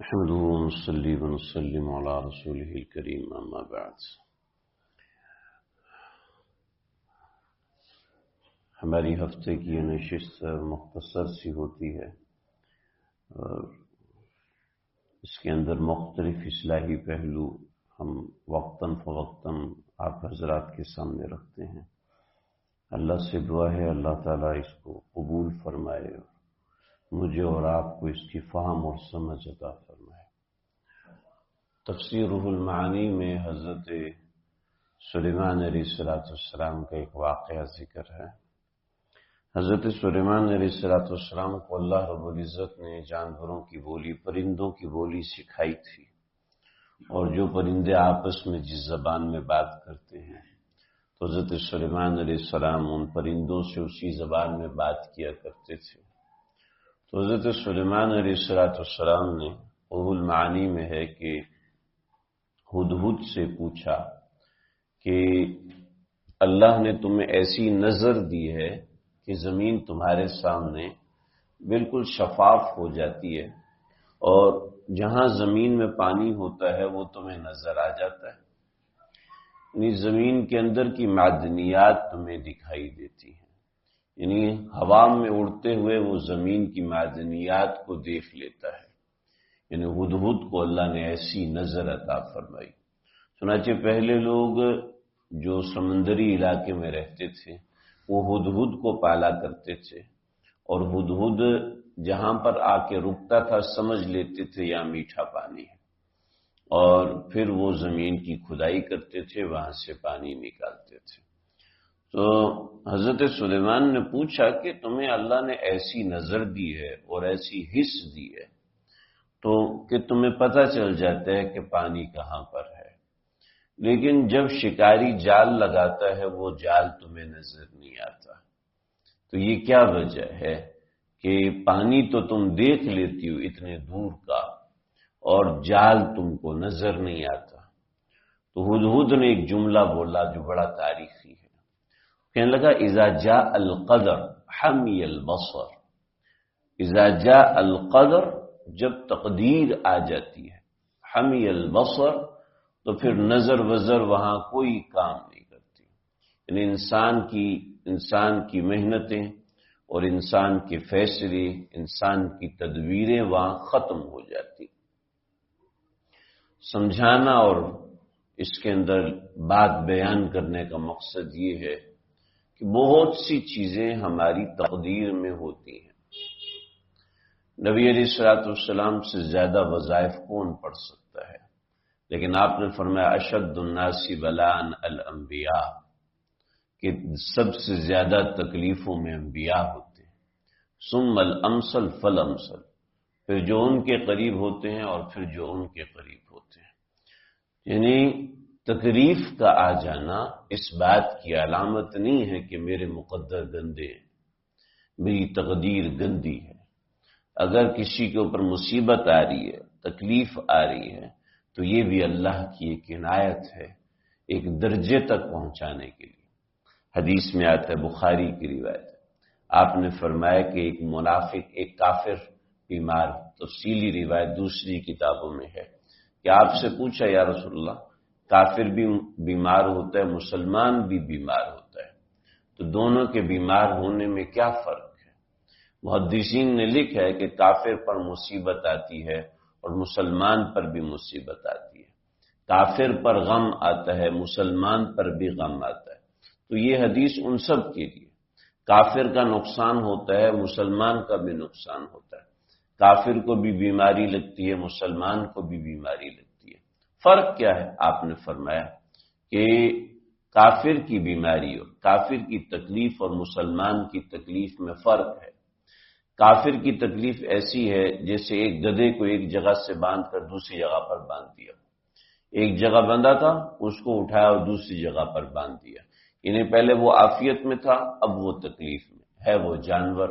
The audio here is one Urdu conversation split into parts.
نحمده ونصلي ونسلم على رسوله الكريم اما بعد۔ ہماری ہفتے کی یہ نشست مختصر سی ہوتی ہے اور اس کے اندر مختلف اصلاحی پہلو ہم وقتاً فوقتاً آپ حضرات کے سامنے رکھتے ہیں۔ اللہ سے دعا ہے اللہ تعالیٰ اس کو قبول فرمائے اور مجھے اور آپ کو اس کی فہم اور سمجھ عطا فرمائے۔ تفسیر روح المعانی میں حضرت سلیمان علیہ السلام کا ایک واقعہ ذکر ہے۔ حضرت سلیمان علیہ السلام کو اللہ رب العزت نے جانوروں کی بولی، پرندوں کی بولی سکھائی تھی، اور جو پرندے آپس میں جس زبان میں بات کرتے ہیں تو حضرت سلیمان علیہ السلام ان پرندوں سے اسی زبان میں بات کیا کرتے تھے۔ تو حضرت سلیمان علیہ السلام نے روح المعانی میں ہے کہ ہدہد سے پوچھا کہ اللہ نے تمہیں ایسی نظر دی ہے کہ زمین تمہارے سامنے بالکل شفاف ہو جاتی ہے اور جہاں زمین میں پانی ہوتا ہے وہ تمہیں نظر آ جاتا ہے، یعنی زمین کے اندر کی معدنیات تمہیں دکھائی دیتی ہیں، یعنی ہوا میں اڑتے ہوئے وہ زمین کی معدنیات کو دیکھ لیتا ہے۔ یعنی ہدہد کو اللہ نے ایسی نظر عطا فرمائی۔ چنانچہ پہلے لوگ جو سمندری علاقے میں رہتے تھے وہ ہدہد کو پالا کرتے تھے، اور ہدہد جہاں پر آ کے رکتا تھا سمجھ لیتے تھے یہاں میٹھا پانی ہے، اور پھر وہ زمین کی کھدائی کرتے تھے، وہاں سے پانی نکالتے تھے۔ تو حضرت سلیمان نے پوچھا کہ تمہیں اللہ نے ایسی نظر دی ہے اور ایسی حس دی ہے تو کہ تمہیں پتہ چل جاتا ہے کہ پانی کہاں پر ہے، لیکن جب شکاری جال لگاتا ہے وہ جال تمہیں نظر نہیں آتا، تو یہ کیا وجہ ہے کہ پانی تو تم دیکھ لیتی ہو اتنے دور کا اور جال تم کو نظر نہیں آتا؟ تو ہدہد نے ایک جملہ بولا جو بڑا تاریخی ہے، کہنے لگا اذا جاء القدر حمی البصر۔ اذا جاء القدر، جب تقدیر آ جاتی ہے، حمی البصر، تو پھر نظر وزر وہاں کوئی کام نہیں کرتی، یعنی انسان کی محنتیں اور انسان کے فیصلے، انسان کی تدبیریں وہاں ختم ہو جاتی۔ سمجھانا اور اس کے اندر بات بیان کرنے کا مقصد یہ ہے کہ بہت سی چیزیں ہماری تقدیر میں ہوتی ہیں۔ نبی علیہ السلام سے زیادہ وظائف کون پڑھ سکتا ہے؟ لیکن آپ نے فرمایا اشد الناس بلاء الانبیاء، کہ سب سے زیادہ تکلیفوں میں انبیاء ہوتے ہیں، ثم الامثل فالامثل، پھر جو ان کے قریب ہوتے ہیں اور پھر جو ان کے قریب ہوتے ہیں۔ یعنی تکلیف کا آ جانا اس بات کی علامت نہیں ہے کہ میرے مقدر گندے ہیں، میری تقدیر گندی ہے۔ اگر کسی کے اوپر مصیبت آ رہی ہے، تکلیف آ رہی ہے، تو یہ بھی اللہ کی ایک عنایت ہے ایک درجے تک پہنچانے کے لیے۔ حدیث میں آتا ہے، بخاری کی روایت، آپ نے فرمایا کہ ایک منافق، ایک کافر بیمار، تفصیلی روایت دوسری کتابوں میں ہے کہ آپ سے پوچھا یا رسول اللہ، کافر بھی بیمار ہوتا ہے، مسلمان بھی بیمار ہوتا ہے، تو دونوں کے بیمار ہونے میں کیا فرق ہے؟ محدثین نے لکھا ہے کہ کافر پر مصیبت آتی ہے اور مسلمان پر بھی مصیبت آتی ہے، کافر پر غم آتا ہے، مسلمان پر بھی غم آتا ہے۔ تو یہ حدیث ان سب کے لیے، کافر کا نقصان ہوتا ہے، مسلمان کا بھی نقصان ہوتا ہے، کافر کو بھی بیماری لگتی ہے، مسلمان کو بھی بیماری لگتی ہے۔ فرق کیا ہے؟ آپ نے فرمایا کہ کافر کی بیماری اور کافر کی تکلیف اور مسلمان کی تکلیف میں فرق ہے۔ کافر کی تکلیف ایسی ہے جیسے ایک گدھے کو ایک جگہ سے باندھ کر دوسری جگہ پر باندھ دیا، ایک جگہ بندھا تھا اس کو اٹھایا اور دوسری جگہ پر باندھ دیا، یعنی پہلے وہ عافیت میں تھا اب وہ تکلیف میں ہے، وہ جانور۔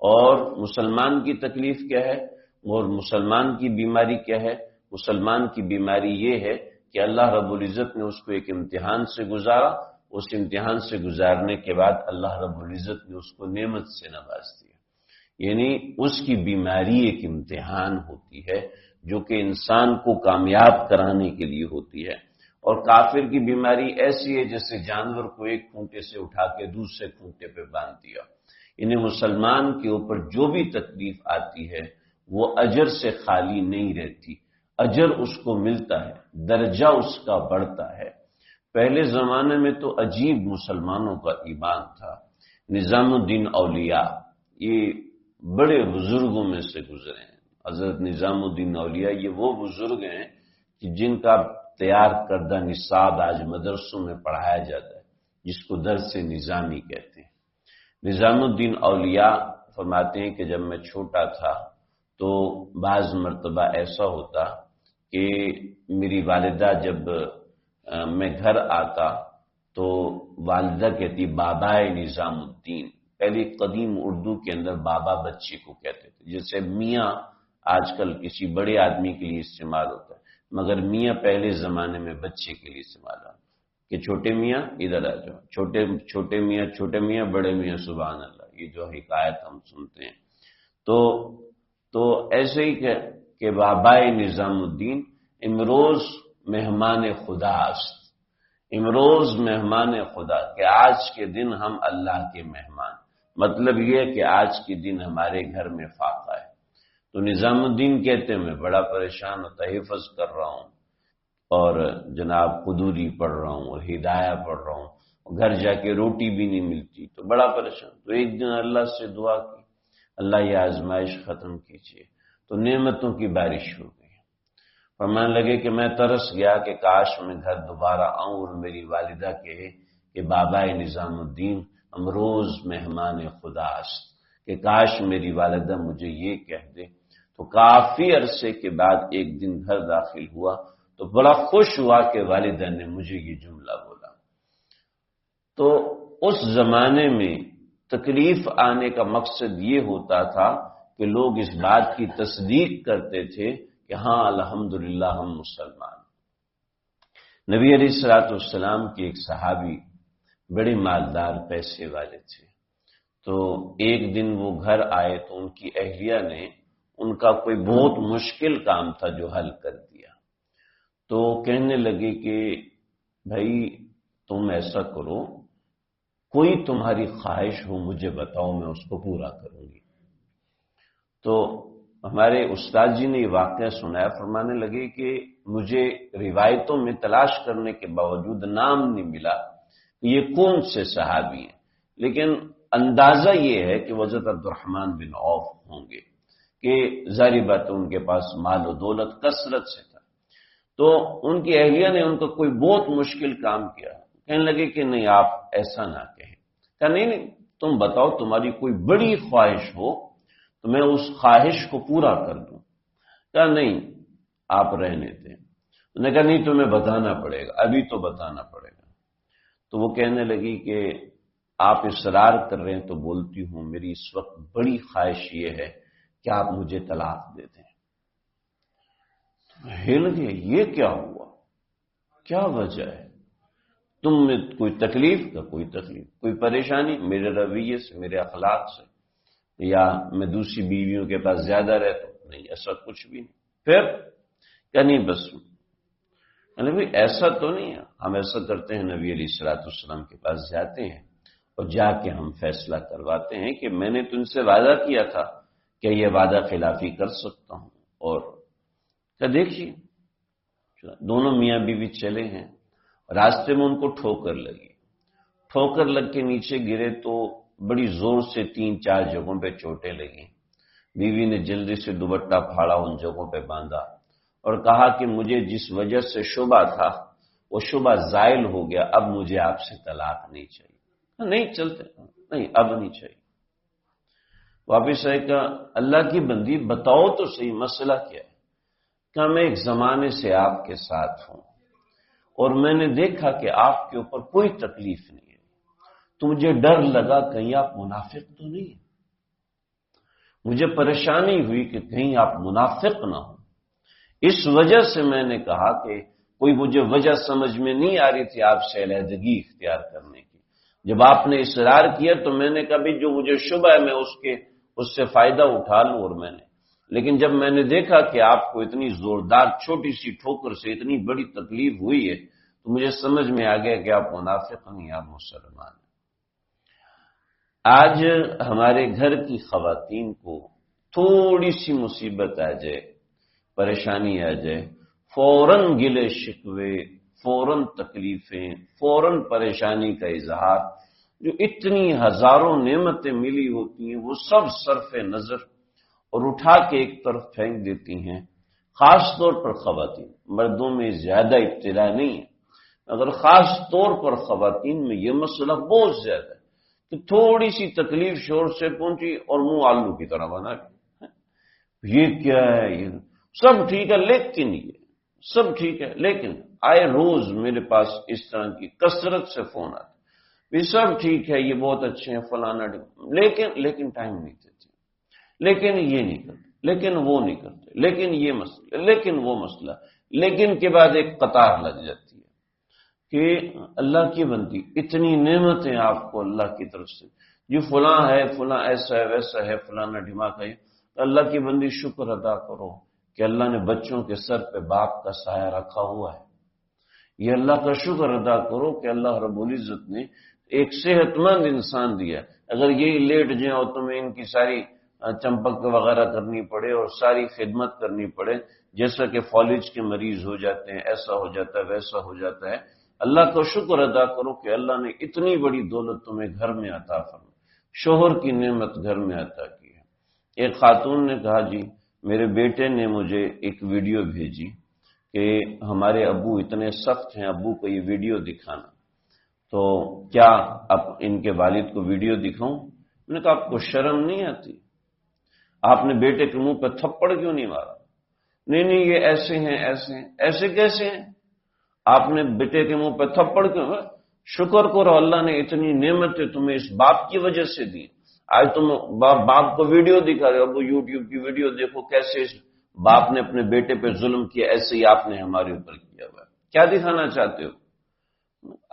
اور مسلمان کی تکلیف کیا ہے اور مسلمان کی بیماری کیا ہے؟ مسلمان کی بیماری یہ ہے کہ اللہ رب العزت نے اس کو ایک امتحان سے گزارا، اس امتحان سے گزارنے کے بعد اللہ رب العزت نے اس کو نعمت سے نواز دیا، یعنی اس کی بیماری ایک امتحان ہوتی ہے جو کہ انسان کو کامیاب کرانے کے لیے ہوتی ہے، اور کافر کی بیماری ایسی ہے جیسے جانور کو ایک کھونٹے سے اٹھا کے دوسرے کھونٹے پہ باندھ دیا۔ انہیں مسلمان کے اوپر جو بھی تکلیف آتی ہے وہ اجر سے خالی نہیں رہتی، اجر اس کو ملتا ہے، درجہ اس کا بڑھتا ہے۔ پہلے زمانے میں تو عجیب مسلمانوں کا ایمان تھا۔ نظام الدین اولیاء یہ بڑے بزرگوں میں سے گزرے ہیں۔ حضرت نظام الدین اولیاء یہ وہ بزرگ ہیں کہ جن کا تیار کردہ نصاب آج مدرسوں میں پڑھایا جاتا ہے، جس کو درس نظامی کہتے ہیں۔ نظام الدین اولیاء فرماتے ہیں کہ جب میں چھوٹا تھا تو بعض مرتبہ ایسا ہوتا کہ میری والدہ جب میں گھر آتا تو والدہ کہتی بابائے نظام الدین۔ پہلے قدیم اردو کے اندر بابا بچے کو کہتے تھے، جیسے میاں آج کل کسی بڑے آدمی کے لیے استعمال ہوتا ہے، مگر میاں پہلے زمانے میں بچے کے لیے استعمال ہوتا کہ چھوٹے میاں ادھر آ جاؤ، چھوٹے میاں بڑے میاں سبحان اللہ، یہ جو حکایت ہم سنتے ہیں۔ تو ایسے ہی کہ بابائے نظام الدین امروز مہمان خدا است، امروز مہمان خدا، کہ آج کے دن ہم اللہ کے مہمان، مطلب یہ کہ آج کے دن ہمارے گھر میں فاقہ ہے۔ تو نظام الدین کہتے ہیں میں بڑا پریشان ہوتا، حفظ کر رہا ہوں اور جناب قدوری پڑھ رہا ہوں اور ہدایہ پڑھ رہا ہوں، گھر جا کے روٹی بھی نہیں ملتی، تو بڑا پریشان۔ تو ایک دن اللہ سے دعا کی، اللہ یہ آزمائش ختم کیجیے، تو نعمتوں کی بارش ہو گئی۔ فرمانے لگے کہ میں ترس گیا کہ کاش میں گھر دوبارہ آؤں اور میری والدہ کہے کہ بابائے نظام الدین امروز مہمان خدا است، کہ کاش میری والدہ مجھے یہ کہہ دے۔ تو کافی عرصے کے بعد ایک دن گھر داخل ہوا تو بڑا خوش ہوا کہ والدہ نے مجھے یہ جملہ بولا۔ تو اس زمانے میں تکلیف آنے کا مقصد یہ ہوتا تھا کہ لوگ اس بات کی تصدیق کرتے تھے کہ ہاں الحمدللہ ہم مسلمان۔ نبی علیہ الصلوۃ والسلام کے ایک صحابی بڑے مالدار پیسے والے تھے، تو ایک دن وہ گھر آئے تو ان کی اہلیہ نے ان کا کوئی بہت مشکل کام تھا جو حل کر دیا۔ تو کہنے لگے کہ بھائی تم ایسا کرو، کوئی تمہاری خواہش ہو مجھے بتاؤ، میں اس کو پورا کروں گی۔ تو ہمارے استاد جی نے یہ واقعہ سنایا، فرمانے لگے کہ مجھے روایتوں میں تلاش کرنے کے باوجود نام نہیں ملا کہ یہ کون سے صحابی ہیں، لیکن اندازہ یہ ہے کہ حضرت عبدالرحمن بن عوف ہوں گے، کہ ظاہری بات ان کے پاس مال و دولت کثرت سے تھا۔ تو ان کی اہلیہ نے ان کا کوئی بہت مشکل کام کیا، کہنے لگے کہ نہیں آپ ایسا نہ کہیں۔ کہا نہیں تم بتاؤ تمہاری کوئی بڑی خواہش ہو تو میں اس خواہش کو پورا کر دوں۔ کہا نہیں آپ رہنے دیں۔ انہوں نے کہا نہیں تمہیں بتانا پڑے گا، ابھی تو بتانا پڑے گا۔ تو وہ کہنے لگی کہ آپ اصرار کر رہے ہیں تو بولتی ہوں، میری اس وقت بڑی خواہش یہ ہے کہ آپ مجھے طلاق دے دیں۔ ہل گئے، یہ کیا ہوا، کیا وجہ ہے، تم میں کوئی تکلیف کا، کوئی تکلیف، کوئی پریشانی میرے رویے سے، میرے اخلاق سے، یا میں دوسری بیویوں کے پاس زیادہ رہتا ہوں؟ نہیں ایسا کچھ بھی نہیں۔ پھر کہ نہیں بس بھائی ایسا تو نہیں ہے، ہم ایسا کرتے ہیں نبی علیہ الصلوۃ والسلام کے پاس جاتے ہیں اور جا کے ہم فیصلہ کرواتے ہیں کہ میں نے تم سے وعدہ کیا تھا کہ یہ وعدہ خلافی کر سکتا ہوں، اور کیا دیکھیے دونوں میاں بیوی چلے ہیں، راستے میں ان کو ٹھوکر لگی، ٹھوکر لگ کے نیچے گرے تو بڑی زور سے 3-4 جگہوں پہ چوٹیں لگیں۔ بیوی نے جلدی سے دوپٹہ پھاڑا، ان جگہوں پہ باندھا اور کہا کہ مجھے جس وجہ سے شبہ تھا وہ شبہ زائل ہو گیا، اب مجھے آپ سے طلاق نہیں چاہیے۔ نہیں چلتے، نہیں اب نہیں چاہیے۔ واپس آئے کہ اللہ کی بندی بتاؤ تو صحیح مسئلہ کیا ہے؟ کہ میں ایک زمانے سے آپ کے ساتھ ہوں اور میں نے دیکھا کہ آپ کے اوپر کوئی تکلیف نہیں ہے، تو مجھے ڈر لگا کہیں آپ منافق تو نہیں ہیں، مجھے پریشانی ہوئی کہ کہیں آپ منافق نہ ہوں، اس وجہ سے میں نے کہا کہ کوئی مجھے وجہ سمجھ میں نہیں آ رہی تھی آپ سے علیحدگی اختیار کرنے کی۔ جب آپ نے اصرار کیا تو میں نے کہا بھی جو مجھے شبہ ہے میں اس سے فائدہ اٹھا لوں، اور میں نے لیکن جب میں نے دیکھا کہ آپ کو اتنی زوردار چھوٹی سی ٹھوکر سے اتنی بڑی تکلیف ہوئی ہے تو مجھے سمجھ میں آ گیا کہ آپ منافق نہیں، آپ مسلمان ہیں۔ آج ہمارے گھر کی خواتین کو تھوڑی سی مصیبت آ جائے، پریشانی آ جائے، فوراً گلے شکوے، فوراً تکلیفیں، فوراً پریشانی کا اظہار، جو اتنی ہزاروں نعمتیں ملی ہوتی ہیں وہ سب صرف نظر اور اٹھا کے ایک طرف پھینک دیتی ہیں۔ خاص طور پر خواتین، مردوں میں زیادہ ابتلا نہیں ہے، اگر خاص طور پر خواتین میں یہ مسئلہ بہت زیادہ ہے کہ تھوڑی سی تکلیف شور سے پہنچی اور منہ آلو کی طرح بنا یہ کیا ہے، یہ سب ٹھیک ہے لیکن یہ سب ٹھیک ہے لیکن آئے روز میرے پاس اس طرح کی کثرت سے فون آتے، یہ سب ٹھیک ہے، یہ بہت اچھے ہیں فلانا، لیکن ٹائم نہیں دیتے، لیکن یہ نہیں کرتے، لیکن وہ نہیں کرتے، لیکن یہ مسئلہ، لیکن وہ مسئلہ، لیکن کے بعد ایک قطار لگ جاتی ہے کہ اللہ کی بندی اتنی نعمتیں آپ کو اللہ کی طرف سے، جو فلاں ہے، فلاں ایسا ہے، ویسا ہے، فلانا ڈھماکہ ہے، اللہ کی بندی شکر ادا کرو کہ اللہ نے بچوں کے سر پہ باپ کا سایہ رکھا ہوا ہے۔ یہ اللہ کا شکر ادا کرو کہ اللہ رب العزت نے ایک صحت مند انسان دیا۔ اگر یہی لیٹ جائیں اور تمہیں ان کی ساری چمپک وغیرہ کرنی پڑے اور ساری خدمت کرنی پڑے، جیسا کہ فالج کے مریض ہو جاتے ہیں، ایسا ہو جاتا ہے، ویسا ہو جاتا ہے، اللہ کا شکر ادا کرو کہ اللہ نے اتنی بڑی دولت تمہیں گھر میں عطا فرمائی، شوہر کی نعمت گھر میں عطا کی ہے۔ ایک خاتون نے کہا جی میرے بیٹے نے مجھے ایک ویڈیو بھیجی کہ ہمارے ابو اتنے سخت ہیں، ابو کو یہ ویڈیو دکھانا، تو کیا اب ان کے والد کو ویڈیو دکھاؤں؟ میں نے کہا آپ کو شرم نہیں آتی؟ آپ نے بیٹے کے منہ پہ تھپڑ کیوں نہیں مارا؟ نہیں یہ ایسے ہیں، ایسے ہیں، ایسے کیسے ہیں؟ آپ نے بیٹے کے منہ پہ تھپڑ کیوں؟ شکر کرو اللہ نے اتنی نعمتیں تمہیں اس باپ کی وجہ سے دی، آج تم باپ کو ویڈیو دکھا رہے ہو، ابو یوٹیوب کی ویڈیو دیکھو کیسے اس باپ نے اپنے بیٹے پہ ظلم کیا، ایسے ہی آپ نے ہمارے اوپر کیا ہوا ہے، کیا دکھانا چاہتے ہو؟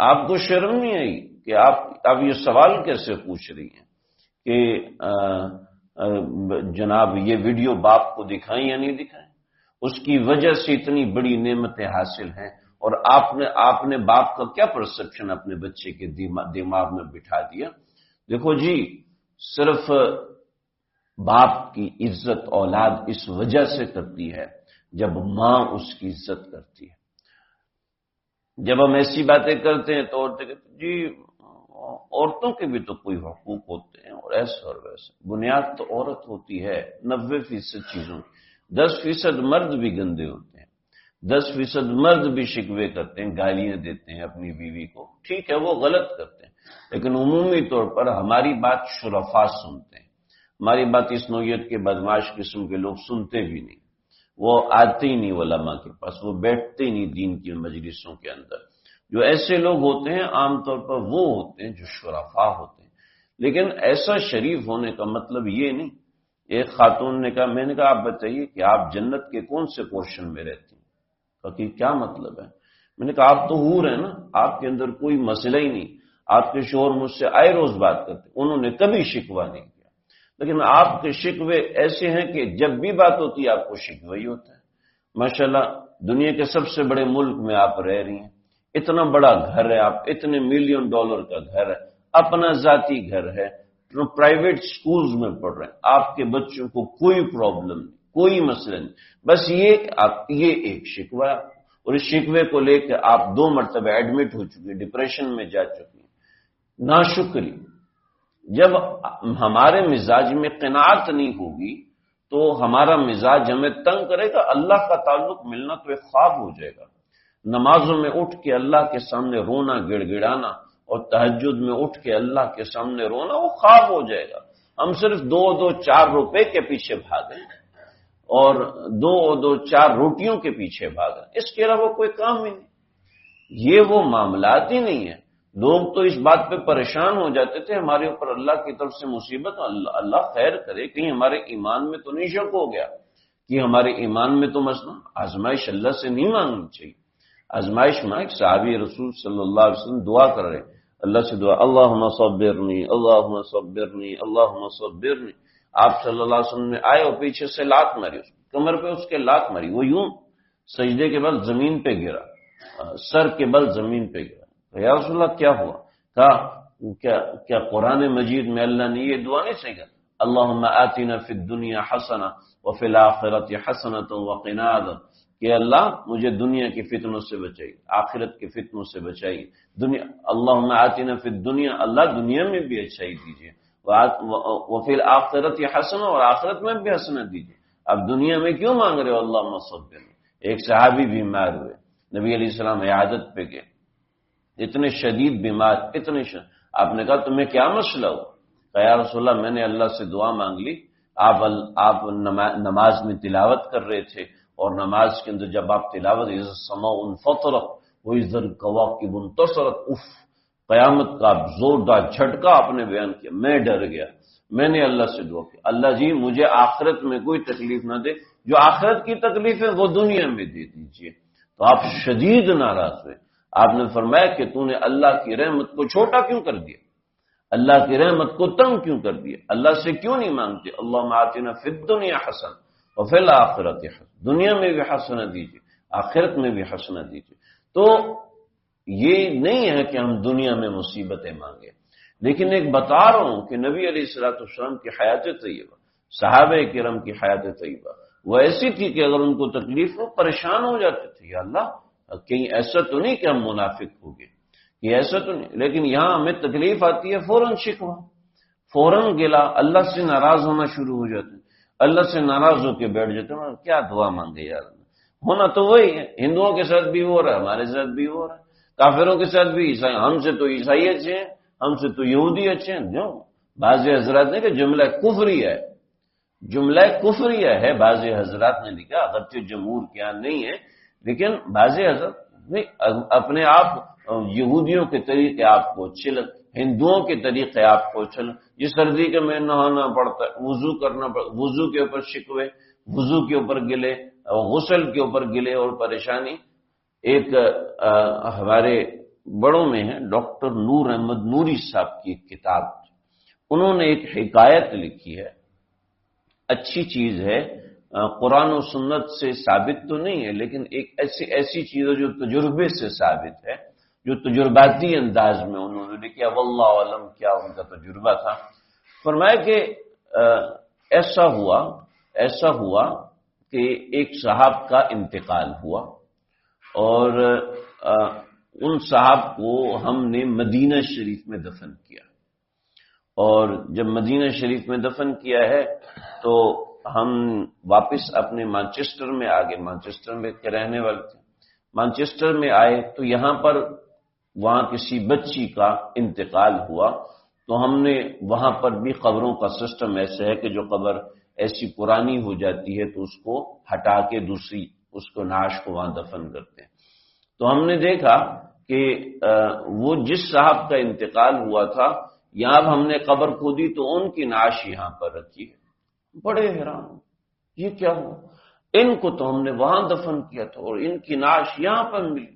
آپ کو شرم نہیں آئی کہ آپ یہ سوال کیسے پوچھ رہی ہیں کہ جناب یہ ویڈیو باپ کو دکھائیں یا نہیں دکھائیں؟ اس کی وجہ سے اتنی بڑی نعمتیں حاصل ہیں، اور آپ نے باپ کا کیا پرسپشن اپنے بچے کے دماغ میں بٹھا دیا؟ دیکھو جی، صرف باپ کی عزت اولاد اس وجہ سے کرتی ہے جب ماں اس کی عزت کرتی ہے۔ جب ہم ایسی باتیں کرتے ہیں تو عورتیں کہتے ہیں جی عورتوں کے بھی تو کوئی حقوق ہوتے ہیں اور ایسا اور ویسا، بنیاد تو عورت ہوتی ہے 90% چیزوں کی، 10% مرد بھی گندے ہوتے ہیں، 10% مرد بھی شکوے کرتے ہیں، گالیاں دیتے ہیں اپنی بیوی کو، ٹھیک ہے وہ غلط کرتے ہیں، لیکن عمومی طور پر ہماری بات شرفاء سنتے ہیں، ہماری بات اس نوعیت کے بدمعاش قسم کے لوگ سنتے بھی نہیں، وہ آتے ہی نہیں علماء کے پاس، وہ بیٹھتے ہی نہیں دین کی مجلسوں کے اندر۔ جو ایسے لوگ ہوتے ہیں عام طور پر وہ ہوتے ہیں جو شرفاء ہوتے ہیں، لیکن ایسا شریف ہونے کا مطلب یہ نہیں۔ ایک خاتون نے کہا، میں نے کہا آپ بتائیے کہ آپ جنت کے کون سے پورشن میں رہتی ہیں؟ کہ کیا مطلب ہے؟ میں نے کہا آپ تو حور ہیں نا، آپ کے اندر کوئی مسئلہ ہی نہیں، آپ کے شوہر مجھ سے آئے روز بات کرتے، انہوں نے کبھی شکوہ نہیں کیا، لیکن آپ کے شکوے ایسے ہیں کہ جب بھی بات ہوتی ہے آپ کو شکوہ ہی ہوتا ہے۔ ماشاءاللہ دنیا کے سب سے بڑے ملک میں آپ رہ رہی ہیں، اتنا بڑا گھر ہے، آپ اتنے $1,000,000 کا گھر ہے، اپنا ذاتی گھر ہے، پرائیویٹ سکولز میں پڑھ رہے ہیں، آپ کے بچوں کو کوئی پرابلم نہیں، کوئی مسئلہ نہیں، بس یہ ایک شکوہ، اور اس شکوے کو لے کے آپ 2 مرتبہ ایڈمٹ ہو چکی ہیں، ڈپریشن میں جا چکی ہیں۔ ناشکری، جب ہمارے مزاج میں قناعت نہیں ہوگی تو ہمارا مزاج ہمیں تنگ کرے گا، اللہ کا تعلق ملنا تو ایک خواب ہو جائے گا۔ نمازوں میں اٹھ کے اللہ کے سامنے رونا، گڑ گڑانا، اور تہجد میں اٹھ کے اللہ کے سامنے رونا، وہ خواب ہو جائے گا۔ ہم صرف 2-4 روپے کے پیچھے بھاگیں اور 2-4 روٹیوں کے پیچھے بھاگیں، اس کے علاوہ کوئی کام ہی نہیں۔ یہ وہ معاملات ہی نہیں ہیں۔ لوگ تو اس بات پہ پریشان ہو جاتے تھے ہمارے اوپر اللہ کی طرف سے مصیبت، اللہ خیر کرے، کہیں ہمارے ایمان میں تو نہیں شک ہو گیا کہ ہمارے ایمان میں تو مسئلہ۔ آزمائش اللہ سے نہیں مانگنی چاہیے، آزمائش میں ایک صحابی رسول صلی اللہ علیہ وسلم دعا کر رہے، اللہ سے دعا، اللہم صبرنی، اللہم صبرنی، اللہم صبرنی، آپ صلی اللہ علیہ وسلم نے آئے اور پیچھے سے لات ماری، اس کمر پہ اس کے لات ماری، وہ یوں سجدے کے بل زمین پہ گرا، سر کے بل زمین پہ گرا۔ یا رسول اللہ کیا ہوا؟ کہا کیا قرآن مجید میں اللہ نے یہ دعا نہیں سکھائی؟ اللہم آتنا فی الدنیا حسنہ وفی الآخرۃ حسنۃ وقنا عذاب، کہ اللہ مجھے دنیا کے فتنوں سے بچائیے، آخرت کے فتنوں سے بچائیے۔ اللہم آتنا فی الدنیا، اللہ دنیا میں بھی اچھائی دیجیے، وفی الآخرۃ حسنہ، اور آخرت میں بھی حسنہ دیجیے۔ اب دنیا میں کیوں مانگ رہے ہو اللہم صبر؟ ایک صحابی بیمار ہوئے، نبی علیہ السلام عیادت پہ گئے، اتنے شدید بیمار، آپ نے کہا تمہیں کیا مسئلہ ہوا؟ کہا یا رسول اللہ میں نے اللہ سے دعا مانگ لی، آپ نماز میں تلاوت کر رہے تھے، اور نماز کے اندر جب آپ تلاوت اذا السماء انفطرت واذا الکواکب انتصرت، قیامت کا زوردار جھٹکا آپ نے بیان کیا، میں ڈر گیا، میں نے اللہ سے دعا کی اللہ جی مجھے آخرت میں کوئی تکلیف نہ دے، جو آخرت کی تکلیف ہے وہ دنیا میں دے دیجیے۔ تو آپ شدید ناراض ہوئے، آپ نے فرمایا کہ تو نے اللہ کی رحمت کو چھوٹا کیوں کر دیا، اللہ کی رحمت کو تنگ کیوں کر دیا، اللہ سے کیوں نہیں مانگتے اللہم آتنا فی الدنیا حسنہ وفی الآخرۃ حسنہ، دنیا میں بھی حسنہ دیجیے، آخرت میں بھی حسنہ دیجیے۔ تو یہ نہیں ہے کہ ہم دنیا میں مصیبتیں مانگیں، لیکن ایک بتا رہا ہوں کہ نبی علیہ الصلوۃ والسلام کی حیات طیبہ، صحابہ کرام کی حیات طیبہ وہ ایسی تھی کہ اگر ان کو تکلیف ہو پریشان ہو جاتے تھے، یا اللہ کہیں ایسا تو نہیں کہ ہم منافق ہو گئے، یہ ایسا تو نہیں، لیکن یہاں ہمیں تکلیف آتی ہے فوراً شکوہ، فوراً گلا، اللہ سے ناراض ہونا شروع ہو جاتے ہیں، اللہ سے ناراض ہو کے بیٹھ جاتے ہیں، کیا دعا مانگے یار، ہونا تو وہی ہے، ہندوؤں کے ساتھ بھی ہو رہا ہے، ہمارے ساتھ بھی ہو رہا ہے، کافروں کے ساتھ بھی، عیسائی ہم سے تو عیسائی اچھے ہیں، ہم سے تو یہودی اچھے ہیں، جو بعض حضرات نے کہ جملہ کفری ہے، جملہ کفریہ ہے، بعض حضرات نے لکھا، اگرچہ جمہور کیا نہیں ہے، لیکن بعض حضرات نہیں، اپنے آپ یہودیوں کے طریقے آپ کو اچھے لگ، ہندوؤں کے طریقے آپ کو اچھے لگ، جس سردی کے میں نہانا پڑتا ہے، وضو کرنا پڑتا، وضو کے اوپر شکوے، وضو کے اوپر گلے، غسل کے اوپر گلے اور پریشانی۔ ایک ہمارے بڑوں میں ہیں ڈاکٹر نور احمد نوری صاحب کی ایک کتاب، انہوں نے ایک حکایت لکھی ہے، اچھی چیز ہے، قرآن و سنت سے ثابت تو نہیں ہے، لیکن ایک ایسی چیز ہے جو تجربے سے ثابت ہے، جو تجرباتی انداز میں انہوں نے لکھا، واللہ علم کیا ان کا تجربہ تھا۔ فرمایا کہ ایسا ہوا کہ ایک صاحب کا انتقال ہوا، اور ان صاحب کو ہم نے مدینہ شریف میں دفن کیا، اور جب مدینہ شریف میں دفن کیا ہے تو ہم واپس اپنے مانچسٹر میں آ گئے، مانچسٹر میں کے رہنے والے تھے، مانچسٹر میں آئے تو یہاں پر وہاں کسی بچی کا انتقال ہوا، تو ہم نے وہاں پر بھی قبروں کا سسٹم ایسے ہے کہ جو قبر ایسی پرانی ہو جاتی ہے تو اس کو ہٹا کے دوسری اس کو نعش کو وہاں دفن کرتے ہیں۔ تو ہم نے دیکھا کہ وہ جس صاحب کا انتقال ہوا تھا یہاں ہم نے قبر کھودی تو ان کی نعش یہاں پر رکھی ہے، بڑے حیران، یہ کیا ہوا؟ ان کو تو ہم نے وہاں دفن کیا تھا اور ان کی نعش یہاں پر ملی،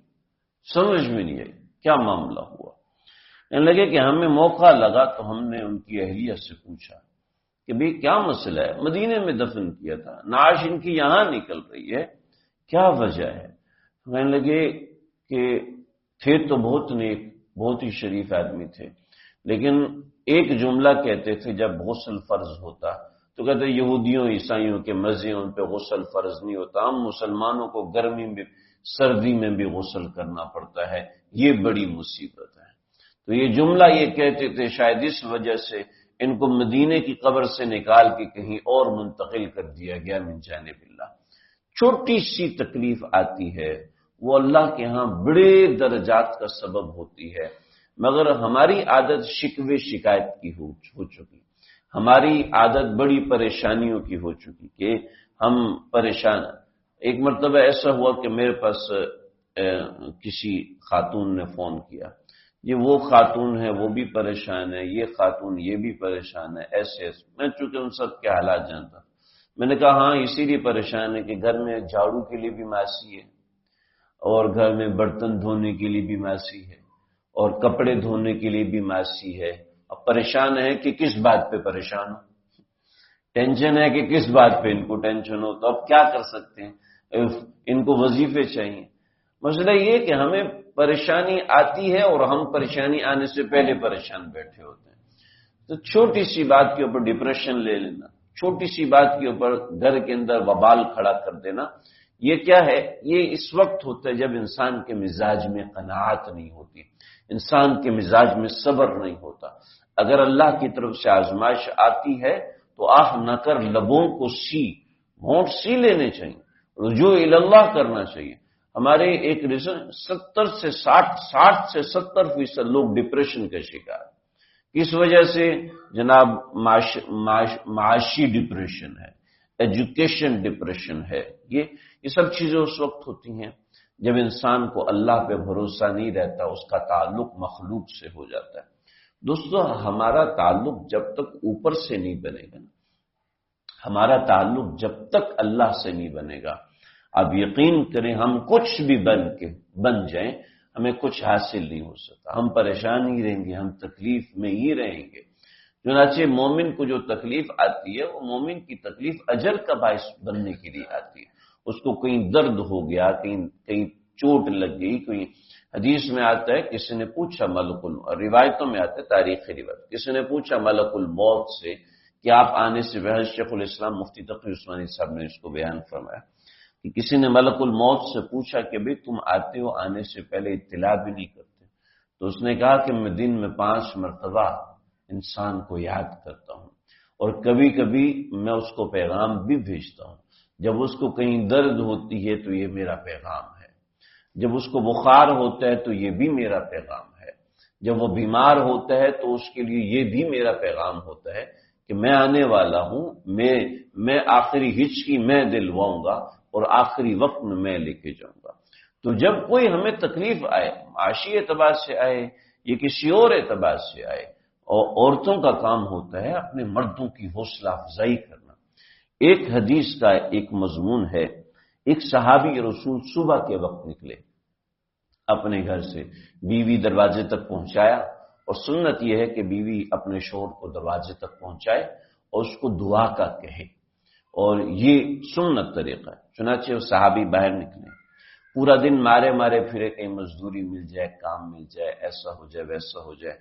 سمجھ میں نہیں آئی کیا معاملہ ہوا۔ کہنے لگے کہ ہمیں موقع لگا تو ہم نے ان کی اہلیہ سے پوچھا کہ بھئی کیا مسئلہ ہے، مدینے میں دفن کیا تھا، نعش ان کی یہاں نکل رہی ہے، کیا وجہ ہے؟ کہنے لگے کہ تھے تو بہت نیک، بہت ہی شریف آدمی تھے، لیکن ایک جملہ کہتے تھے جب غسل فرض ہوتا تو کہتے یہودیوں عیسائیوں کے مزے ان پہ غسل فرض نہیں ہوتا، ہم مسلمانوں کو گرمی میں سردی میں بھی غسل کرنا پڑتا ہے، یہ بڑی مصیبت ہے۔ تو یہ جملہ یہ کہتے تھے، شاید اس وجہ سے ان کو مدینے کی قبر سے نکال کے کہیں اور منتقل کر دیا گیا من جانب اللہ۔ چھوٹی سی تکلیف آتی ہے وہ اللہ کے ہاں بڑے درجات کا سبب ہوتی ہے، مگر ہماری عادت شکوے شکایت کی ہو چکی، ہماری عادت بڑی پریشانیوں کی ہو چکی کہ ہم پریشان۔ ایک مرتبہ ایسا ہوا کہ میرے پاس کسی خاتون نے فون کیا، یہ وہ خاتون ہے وہ بھی پریشان ہے، یہ خاتون یہ بھی پریشان ہے، ایسے میں چونکہ ان سب کے حالات جانتا، میں نے کہا ہاں اسی لیے پریشان ہے کہ گھر میں جھاڑو کے لیے بھی معاشی ہے، اور گھر میں برتن دھونے کے لیے بھی معاشی ہے، اور کپڑے دھونے کے لیے بھی معاشی ہے، اب پریشان ہے کہ کس بات پہ پریشان ہو؟ ٹینشن ہے کہ کس بات پہ ان کو ٹینشن ہو، تو اب کیا کر سکتے ہیں، ان کو وظیفے چاہیے۔ مسئلہ یہ کہ ہمیں پریشانی آتی ہے اور ہم پریشانی آنے سے پہلے پریشان بیٹھے ہوتے ہیں۔ تو چھوٹی سی بات کے اوپر ڈپریشن لے لینا، چھوٹی سی بات کے اوپر گھر کے اندر وبال کھڑا کر دینا، یہ کیا ہے؟ یہ اس وقت ہوتا ہے جب انسان کے مزاج میں قناعت نہیں ہوتی، انسان کے مزاج میں صبر نہیں ہوتا۔ اگر اللہ کی طرف سے آزمائش آتی ہے تو آہ نہ کر لبوں کو ہونٹ سی لینے چاہیے، رجوع اللہ کرنا چاہیے۔ ہمارے ایک ریسرچ 60 سے 70% لوگ ڈپریشن کا شکار ہیں۔ کس وجہ سے؟ جناب معاشی ڈپریشن ہے، ایجوکیشن ڈپریشن ہے، یہ سب چیزیں اس وقت ہوتی ہیں جب انسان کو اللہ پہ بھروسہ نہیں رہتا، اس کا تعلق مخلوق سے ہو جاتا ہے۔ دوستو، ہمارا تعلق جب تک اوپر سے نہیں بنے گا، ہمارا تعلق جب تک اللہ سے نہیں بنے گا، آپ یقین کریں ہم کچھ بھی بن جائیں، ہمیں کچھ حاصل نہیں ہو سکتا، ہم پریشان ہی رہیں گے، ہم تکلیف میں ہی رہیں گے۔ چنانچہ مومن کو جو تکلیف آتی ہے وہ مومن کی تکلیف اجر کا باعث بننے کے لیے آتی ہے۔ اس کو کہیں درد ہو گیا، کہیں چوٹ لگ گئی، کوئی حدیث میں آتا ہے کسی نے پوچھا روایتوں میں آتا ہے، تاریخی روایت، کسی نے پوچھا ملک الموت سے کہ آپ آنے سے پہلے، شیخ الاسلام مفتی تقی عثمانی صاحب نے اس کو بیان فرمایا کہ کسی نے ملک الموت سے پوچھا کہ بھئی تم آتے ہو، آنے سے پہلے اطلاع بھی نہیں کرتے، تو اس نے کہا کہ میں دن میں 5 مرتبہ انسان کو یاد کرتا ہوں، اور کبھی کبھی میں اس کو پیغام بھی بھیجتا ہوں۔ جب اس کو کہیں درد ہوتی ہے تو یہ میرا پیغام ہے، جب اس کو بخار ہوتا ہے تو یہ بھی میرا پیغام ہے، جب وہ بیمار ہوتا ہے تو اس کے لیے یہ بھی میرا پیغام ہوتا ہے کہ میں آنے والا ہوں، میں آخری ہچکی میں دلواؤں گا اور آخری وقت میں لے کے جاؤں گا۔ تو جب کوئی ہمیں تکلیف آئے، معاشی اعتبار سے آئے یا کسی اور اعتبار سے آئے، اور عورتوں کا کام ہوتا ہے اپنے مردوں کی حوصلہ افزائی کرنا۔ ایک حدیث کا ایک مضمون ہے، ایک صحابی رسول صبح کے وقت نکلے اپنے گھر سے، بیوی دروازے تک پہنچایا، اور سنت یہ ہے کہ بیوی اپنے شوہر کو دروازے تک پہنچائے اور اس کو دعا کا کہے، اور یہ سنت طریقہ ہے۔ چنانچہ وہ صحابی باہر نکلے، پورا دن مارے پھرے، کہیں مزدوری مل جائے، کام مل جائے، ایسا ہو جائے ویسا ہو جائے،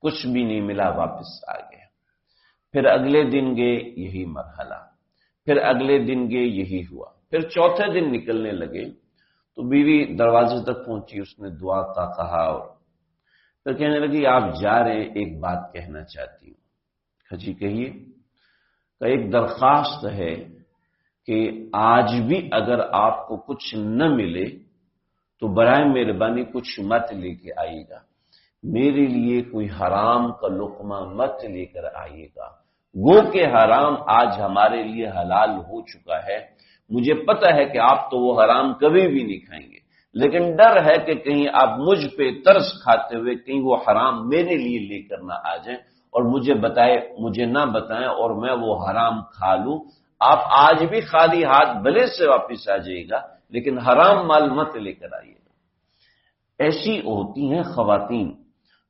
کچھ بھی نہیں ملا، واپس آ گئے۔ پھر اگلے دن گئے، یہی مرحلہ، پھر اگلے دن گئے، یہی ہوا، پھر چوتھے دن نکلنے لگے تو بیوی دروازے تک پہنچی، اس نے دعا کا کہا، اور پھر کہنے لگی آپ جا رہے، ایک بات کہنا چاہتی ہوں۔ جی کہیے۔ کہ ایک درخواست ہے کہ آج بھی اگر آپ کو کچھ نہ ملے تو برائے مہربانی کچھ مت لے کے آئیے گا، میرے لیے کوئی حرام کا لقمہ مت لے کر آئیے گا، گو کہ حرام آج ہمارے لیے حلال ہو چکا ہے۔ مجھے پتہ ہے کہ آپ تو وہ حرام کبھی بھی نہیں کھائیں گے، لیکن ڈر ہے کہ کہیں آپ مجھ پہ ترس کھاتے ہوئے کہیں وہ حرام میرے لیے لے کر نہ آ جائیں اور مجھے نہ بتائیں اور میں وہ حرام کھا لوں۔ آپ آج بھی خالی ہاتھ بھلے سے واپس آ جائے گا، لیکن حرام مال مت لے کر آئیے گا۔ ایسی ہوتی ہیں خواتین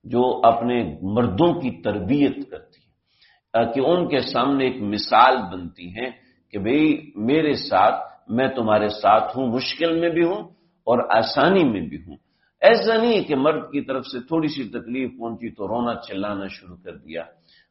جو اپنے مردوں کی تربیت کرتی ہیں، کہ ان کے سامنے ایک مثال بنتی ہیں کہ بھئی میرے ساتھ، میں تمہارے ساتھ ہوں، مشکل میں بھی ہوں اور آسانی میں بھی ہوں۔ ایسا نہیں ہے کہ مرد کی طرف سے تھوڑی سی تکلیف پہنچی تو رونا چلانا شروع کر دیا،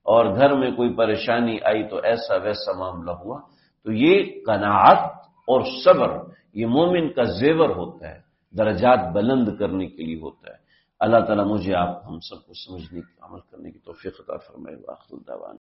اور گھر میں کوئی پریشانی آئی تو ایسا ویسا معاملہ ہوا۔ تو یہ قناعت اور صبر یہ مومن کا زیور ہوتا ہے، درجات بلند کرنے کے لیے ہوتا ہے۔ اللہ تعالیٰ مجھے آپ ہم سب کو سمجھنے کی، عمل کرنے کی توفیق عطا فرمائے۔ وآخر دعوانا